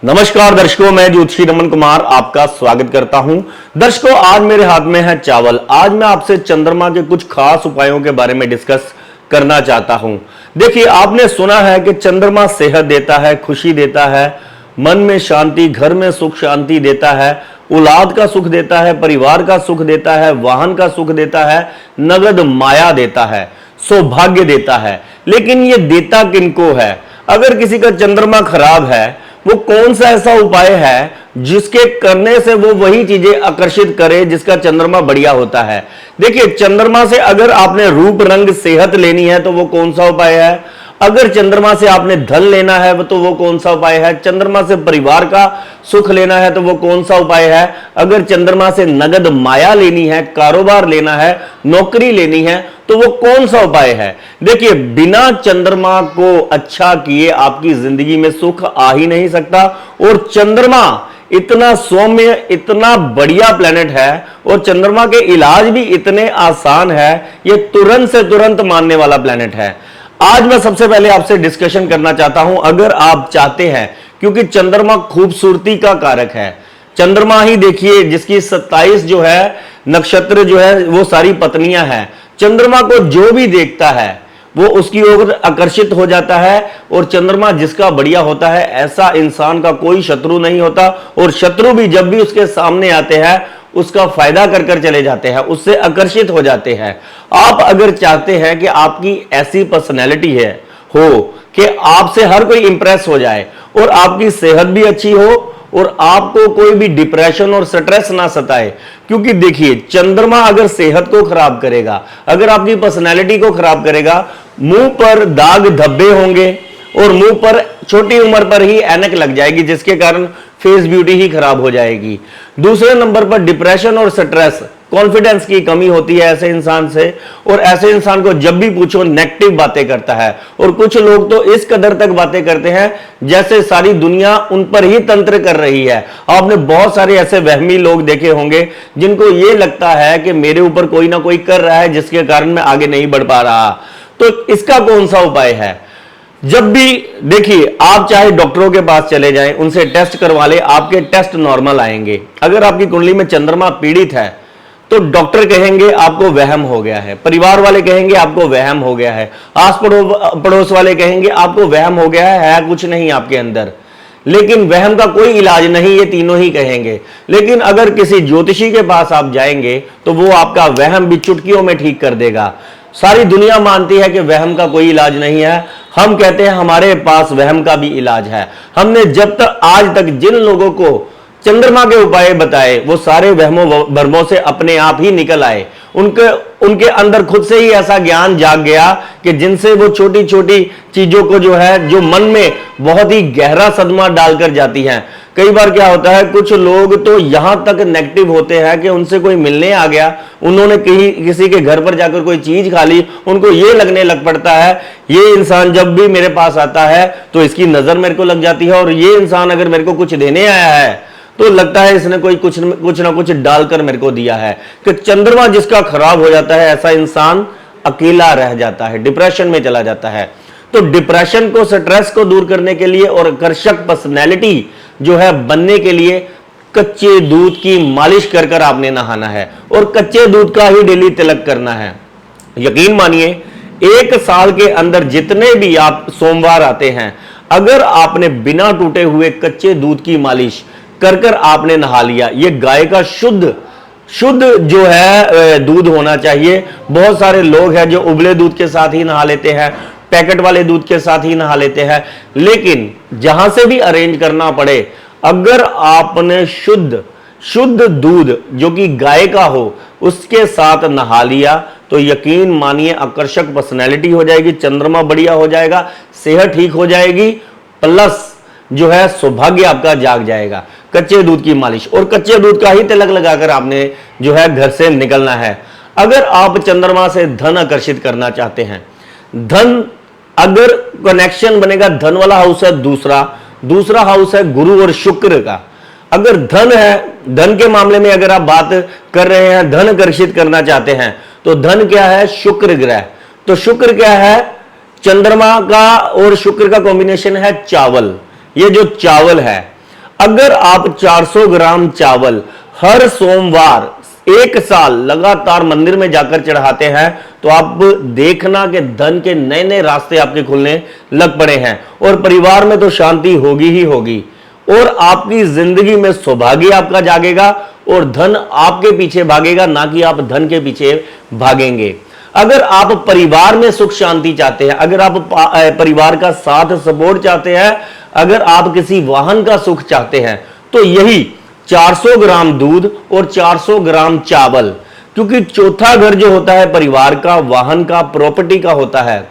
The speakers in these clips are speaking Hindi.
नमस्कार दर्शकों, मैं ज्योतिषी रमन कुमार आपका स्वागत करता हूं। दर्शकों, आज मेरे हाथ में है चावल। आज मैं आपसे चंद्रमा के कुछ खास उपायों के बारे में डिस्कस करना चाहता हूं। देखिए, आपने सुना है कि चंद्रमा सेहत देता है, खुशी देता है, मन में शांति, घर में सुख शांति देता है, औलाद का सुख देता है, परिवार का सुख देता है, वाहन का सुख देता है, नगद माया देता है, सौभाग्य देता है। लेकिन ये देता किनको है? अगर किसी का चंद्रमा खराब है, वो कौन सा ऐसा उपाय है जिसके करने से वो वही चीजें आकर्षित करे जिसका चंद्रमा बढ़िया होता है। देखिए, चंद्रमा से अगर आपने रूप रंग सेहत लेनी है तो वो कौन सा उपाय है। अगर चंद्रमा से आपने धन लेना है तो वो कौन सा उपाय है। चंद्रमा से परिवार का सुख लेना है तो वो कौन सा उपाय है। अगर चंद्रमा से नगद माया लेनी है, कारोबार लेना है, नौकरी लेनी है तो वो कौन सा उपाय है। देखिए, बिना चंद्रमा को अच्छा किए आपकी जिंदगी में सुख आ ही नहीं सकता। और चंद्रमा इतना सौम्य, इतना बढ़िया प्लेनेट है और चंद्रमा के इलाज भी इतने आसान है, ये तुरंत से तुरंत मानने वाला प्लेनेट है। आज मैं सबसे पहले आपसे डिस्कशन करना चाहता हूं, अगर आप चाहते हैं, क्योंकि चंद्रमा खूबसूरती का कारक है। चंद्रमा ही देखिए, जिसकी 27 जो है नक्षत्र जो है वो सारी पत्नियां हैं। चंद्रमा को जो भी देखता है वो उसकी ओर आकर्षित हो जाता है। और चंद्रमा जिसका बढ़िया होता है, ऐसा इंसान का कोई शत्रु नहीं होता। और शत्रु भी जब भी उसके सामने आते हैं उसका फायदा कर कर चले जाते हैं, उससे आकर्षित हो जाते हैं। आप अगर चाहते हैं कि आपकी ऐसी पर्सनैलिटी हो कि आपसे हर कोई इंप्रेस हो जाए और आपकी सेहत भी अच्छी हो और आपको कोई भी डिप्रेशन और स्ट्रेस ना सताए, क्योंकि देखिए, चंद्रमा अगर सेहत को खराब करेगा, अगर आपकी पर्सनैलिटी को खराब करेगा, मुंह पर दाग धब्बे होंगे और मुंह पर छोटी उम्र पर ही ऐनक लग जाएगी, जिसके कारण फेस ब्यूटी ही खराब हो जाएगी। दूसरे नंबर पर डिप्रेशन और स्ट्रेस, कॉन्फिडेंस की कमी होती है ऐसे इंसान से। और ऐसे इंसान को जब भी पूछो नेगेटिव बातें करता है। और कुछ लोग तो इस कदर तक बातें करते हैं जैसे सारी दुनिया उन पर ही तंत्र कर रही है। आपने बहुत सारे ऐसे वहमी लोग देखे होंगे जिनको यह लगता है कि मेरे ऊपर कोई ना कोई कर रहा है जिसके कारण मैं आगे नहीं बढ़ पा रहा। तो इसका कौन सा उपाय है? जब भी देखिए, आप चाहे डॉक्टरों के पास चले जाएं, उनसे टेस्ट करवा ले, आपके टेस्ट नॉर्मल आएंगे। अगर आपकी कुंडली में चंद्रमा पीड़ित है तो डॉक्टर कहेंगे आपको वहम हो गया है, परिवार वाले कहेंगे आपको वहम हो गया है, आस पड़ोस वाले कहेंगे आपको वहम हो गया है कुछ नहीं आपके अंदर। लेकिन वहम का कोई इलाज नहीं, ये तीनों ही कहेंगे। लेकिन अगर किसी ज्योतिषी के पास आप जाएंगे तो वो आपका वहम भी चुटकियों में ठीक कर देगा। सारी दुनिया मानती है कि वहम का कोई इलाज नहीं है। हम कहते हैं हमारे पास वहम का भी इलाज है। हमने जब तक आज तक जिन लोगों को चंद्रमा के उपाय बताए वो सारे वहमों भरमों से अपने आप ही निकल आए। उनके अंदर खुद से ही ऐसा ज्ञान जाग गया कि जिनसे वो छोटी छोटी चीजों को जो है, जो मन में बहुत ही गहरा सदमा डालकर जाती हैं। कई बार क्या होता है, कुछ लोग तो यहां तक नेगेटिव होते हैं कि उनसे कोई मिलने आ गया, उन्होंने किसी के घर पर जाकर कोई चीज खा ली, उनको ये लगने लग पड़ता है ये इंसान जब भी मेरे पास आता है तो इसकी नजर मेरे को लग जाती है, और ये इंसान अगर मेरे को कुछ देने आया है तो लगता है इसने कोई कुछ ना कुछ डालकर मेरे को दिया है। कि चंद्रमा जिसका खराब हो जाता है, ऐसा इंसान अकेला रह जाता है, डिप्रेशन में चला जाता है। तो डिप्रेशन को, स्ट्रेस को दूर करने के लिए और आकर्षक पर्सनैलिटी जो है बनने के लिए कच्चे दूध की मालिश कर कर आपने नहाना है और कच्चे दूध का ही डेली तिलक करना है। यकीन मानिए, 1 साल के अंदर जितने भी आप सोमवार आते हैं, अगर आपने बिना टूटे हुए कच्चे दूध की मालिश कर कर आपने नहा लिया, ये गाय का शुद्ध जो है दूध होना चाहिए। बहुत सारे लोग हैं जो उबले दूध के साथ ही नहा लेते हैं, पैकेट वाले दूध के साथ ही नहा लेते हैं। लेकिन जहां से भी अरेंज करना पड़े, अगर आपने शुद्ध दूध जो कि गाय का हो उसके साथ नहा लिया तो यकीन मानिए आकर्षक पर्सनैलिटी हो जाएगी, चंद्रमा बढ़िया हो जाएगा, सेहत ठीक हो जाएगी, प्लस जो है सौभाग्य आपका जाग जाएगा। कच्चे दूध की मालिश और कच्चे दूध का ही तिलक लगाकर आपने जो है घर से निकलना है। अगर आप चंद्रमा से धन आकर्षित करना चाहते हैं, धन अगर कनेक्शन बनेगा, धन वाला हाउस है दूसरा हाउस है गुरु और शुक्र का। अगर धन है, धन के मामले में अगर आप बात कर रहे हैं, धन आकर्षित करना चाहते हैं, तो धन क्या है? शुक्र ग्रह। तो शुक्र क्या है? चंद्रमा का और शुक्र का कॉम्बिनेशन है चावल। ये जो चावल है, अगर आप 400 ग्राम चावल हर सोमवार 1 साल लगातार मंदिर में जाकर चढ़ाते हैं तो आप देखना कि धन के नए नए रास्ते आपके खुलने लग पड़े हैं और परिवार में तो शांति होगी ही होगी और आपकी जिंदगी में सौभाग्य आपका जागेगा और धन आपके पीछे भागेगा, ना कि आप धन के पीछे भागेंगे। अगर आप परिवार में सुख शांति चाहते हैं, अगर आप परिवार का साथ सपोर्ट चाहते हैं, अगर आप किसी वाहन का सुख चाहते हैं तो यही 400 ग्राम दूध और 400 ग्राम चावल, क्योंकि चौथा घर जो होता है परिवार का, वाहन का, प्रॉपर्टी का होता है,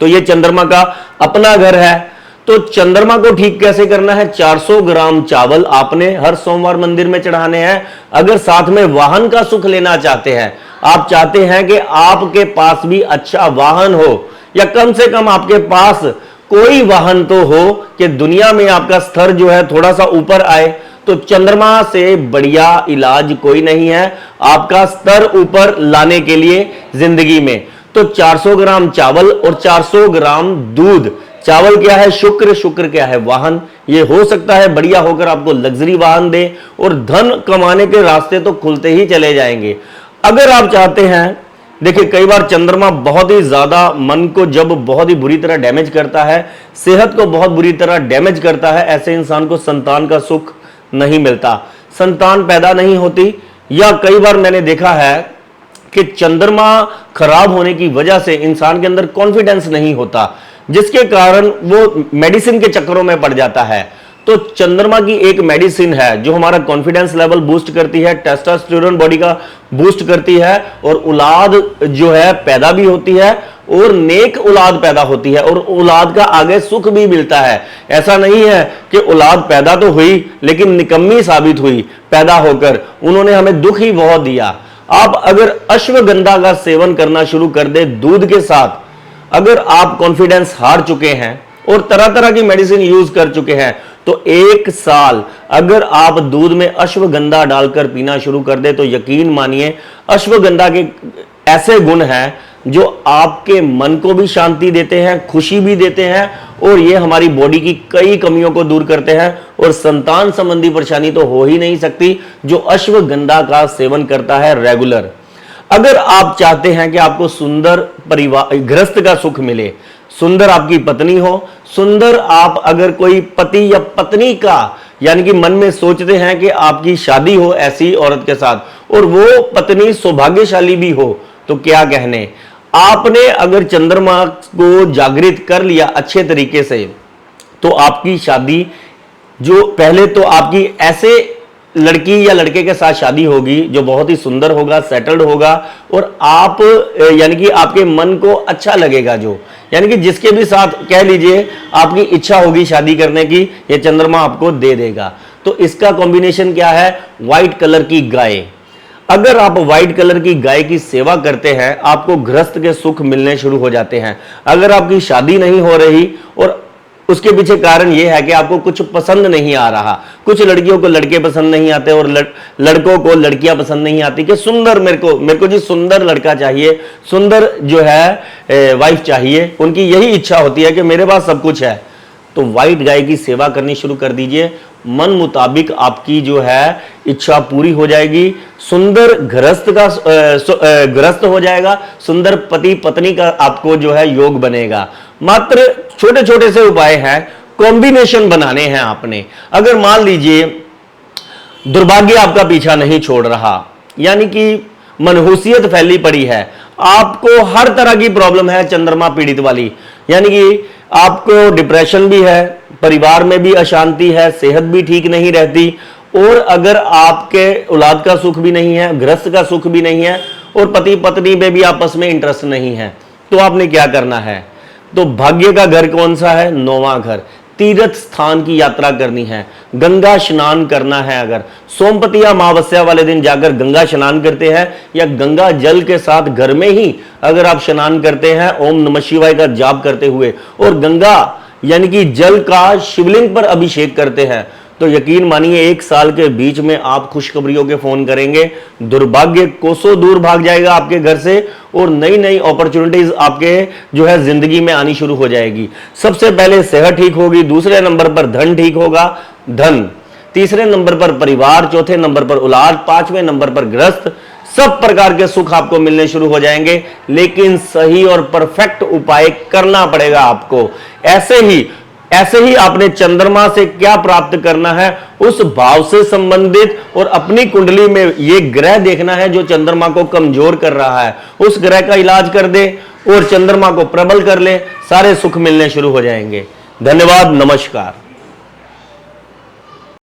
तो यह चंद्रमा का अपना घर है। तो चंद्रमा को ठीक कैसे करना है? 400 ग्राम चावल आपने हर सोमवार मंदिर में चढ़ाने हैं। अगर साथ में वाहन का सुख लेना चाहते हैं, आप चाहते हैं कि आपके पास भी अच्छा वाहन हो या कम से कम आपके पास कोई वाहन तो हो कि दुनिया में आपका स्तर जो है थोड़ा सा ऊपर आए, तो चंद्रमा से बढ़िया इलाज कोई नहीं है आपका स्तर ऊपर लाने के लिए जिंदगी में। तो 400 ग्राम चावल और 400 ग्राम दूध। चावल क्या है? शुक्र। शुक्र क्या है? वाहन। ये हो सकता है बढ़िया होकर आपको लग्जरी वाहन दे और धन कमाने के रास्ते तो खुलते ही चले जाएंगे। अगर आप चाहते हैं, देखिए कई बार चंद्रमा बहुत ही ज्यादा मन को जब बहुत ही बुरी तरह डैमेज करता है, सेहत को बहुत बुरी तरह डैमेज करता है, ऐसे इंसान को संतान का सुख नहीं मिलता, संतान पैदा नहीं होती। या कई बार मैंने देखा है कि चंद्रमा खराब होने की वजह से इंसान के अंदर कॉन्फिडेंस नहीं होता, जिसके कारण वो मेडिसिन के चक्करों में पड़ जाता है। तो चंद्रमा की एक मेडिसिन है जो हमारा कॉन्फिडेंस लेवल बूस्ट करती है, टेस्टोस्टेरोन बॉडी का बूस्ट करती है और औलाद जो है पैदा भी होती है और नेक औलाद पैदा होती है और औलाद का आगे सुख भी मिलता है। ऐसा नहीं है कि औलाद पैदा तो हुई लेकिन निकम्मी साबित हुई पैदा होकर, उन्होंने हमें दुख ही बहुत दिया। आप अगर अश्वगंधा का सेवन करना शुरू कर दे दूध के साथ, अगर आप कॉन्फिडेंस हार चुके हैं और तरह तरह की मेडिसिन यूज कर चुके हैं, तो 1 साल अगर आप दूध में अश्वगंधा डालकर पीना शुरू कर दे तो यकीन मानिए अश्वगंधा के ऐसे गुण हैं जो आपके मन को भी शांति देते हैं, खुशी भी देते हैं और ये हमारी बॉडी की कई कमियों को दूर करते हैं और संतान संबंधी परेशानी तो हो ही नहीं सकती जो अश्वगंधा का सेवन करता है रेगुलर। अगर आप चाहते हैं कि आपको सुंदर परिवार गृहस्थ का सुख मिले, सुंदर आपकी पत्नी हो, सुंदर आप अगर कोई पति या पत्नी का यानी कि मन में सोचते हैं कि आपकी शादी हो ऐसी औरत के साथ और वो पत्नी सौभाग्यशाली भी हो, तो क्या कहने। आपने अगर चंद्रमा को जागृत कर लिया अच्छे तरीके से तो आपकी शादी जो पहले तो आपकी ऐसे लड़की या लड़के के साथ शादी होगी जो बहुत ही सुंदर होगा, सेटल्ड होगा और आप यानी कि आपके मन को अच्छा लगेगा, जो यानी कि जिसके भी साथ कह लीजिए आपकी इच्छा होगी शादी करने की, ये चंद्रमा आपको दे देगा। तो इसका कॉम्बिनेशन क्या है? व्हाइट कलर की गाय। अगर आप व्हाइट कलर की गाय की सेवा करते हैं आपको गृहस्थ के सुख मिलने शुरू हो जाते हैं। अगर आपकी शादी नहीं हो रही और उसके पीछे कारण यह है कि आपको कुछ पसंद नहीं आ रहा, कुछ लड़कियों को लड़के पसंद नहीं आते और लड़कों को लड़कियां पसंद नहीं आती कि सुंदर मेरे को जी सुंदर लड़का चाहिए, सुंदर जो है वाइफ चाहिए, उनकी यही इच्छा होती है कि मेरे पास सब कुछ है, तो व्हाइट गाय की सेवा करनी शुरू कर दीजिए। मन मुताबिक आपकी जो है इच्छा पूरी हो जाएगी, सुंदर गृहस्थ हो जाएगा, सुंदर पति पत्नी का आपको जो है योग बनेगा। मात्र छोटे छोटे से उपाय हैं, कॉम्बिनेशन बनाने हैं आपने। अगर मान लीजिए दुर्भाग्य आपका पीछा नहीं छोड़ रहा, यानी कि मनहूसियत फैली पड़ी है, आपको हर तरह की प्रॉब्लम है चंद्रमा पीड़ित वाली, यानी कि आपको डिप्रेशन भी है, परिवार में भी अशांति है, सेहत भी ठीक नहीं रहती और अगर आपके औलाद का सुख भी नहीं है, गृहस्थ का सुख भी नहीं है और पति पत्नी में भी आपस में इंटरेस्ट नहीं है, तो आपने क्या करना है? तो भाग्य का घर कौन सा है? 9वां घर। तीर्थ स्थान की यात्रा करनी है, गंगा स्नान करना है। अगर सोमपति या अमावस्या वाले दिन जाकर गंगा स्नान करते हैं या गंगा जल के साथ घर में ही अगर आप स्नान करते हैं ओम नमः शिवाय का जाप करते हुए और गंगा यानी कि जल का शिवलिंग पर अभिषेक करते हैं, तो यकीन मानिए 1 साल के बीच में आप खुशखबरियों के फोन करेंगे, दुर्भाग्य कोसों दूर भाग जाएगा आपके घर से और नई नई अपॉर्चुनिटीज आपके जो है जिंदगी में आनी शुरू हो जाएगी। सबसे पहले सेहत ठीक होगी, दूसरे नंबर पर धन ठीक होगा। धन तीसरे नंबर पर परिवार, चौथे नंबर पर औलाद, पांचवें नंबर पर गृहस्थ। सब प्रकार के सुख आपको मिलने शुरू हो जाएंगे, लेकिन सही और परफेक्ट उपाय करना पड़ेगा आपको। ऐसे ही आपने चंद्रमा से क्या प्राप्त करना है, उस भाव से संबंधित और अपनी कुंडली में यह ग्रह देखना है जो चंद्रमा को कमजोर कर रहा है, उस ग्रह का इलाज कर दे और चंद्रमा को प्रबल कर ले, सारे सुख मिलने शुरू हो जाएंगे। धन्यवाद, नमस्कार।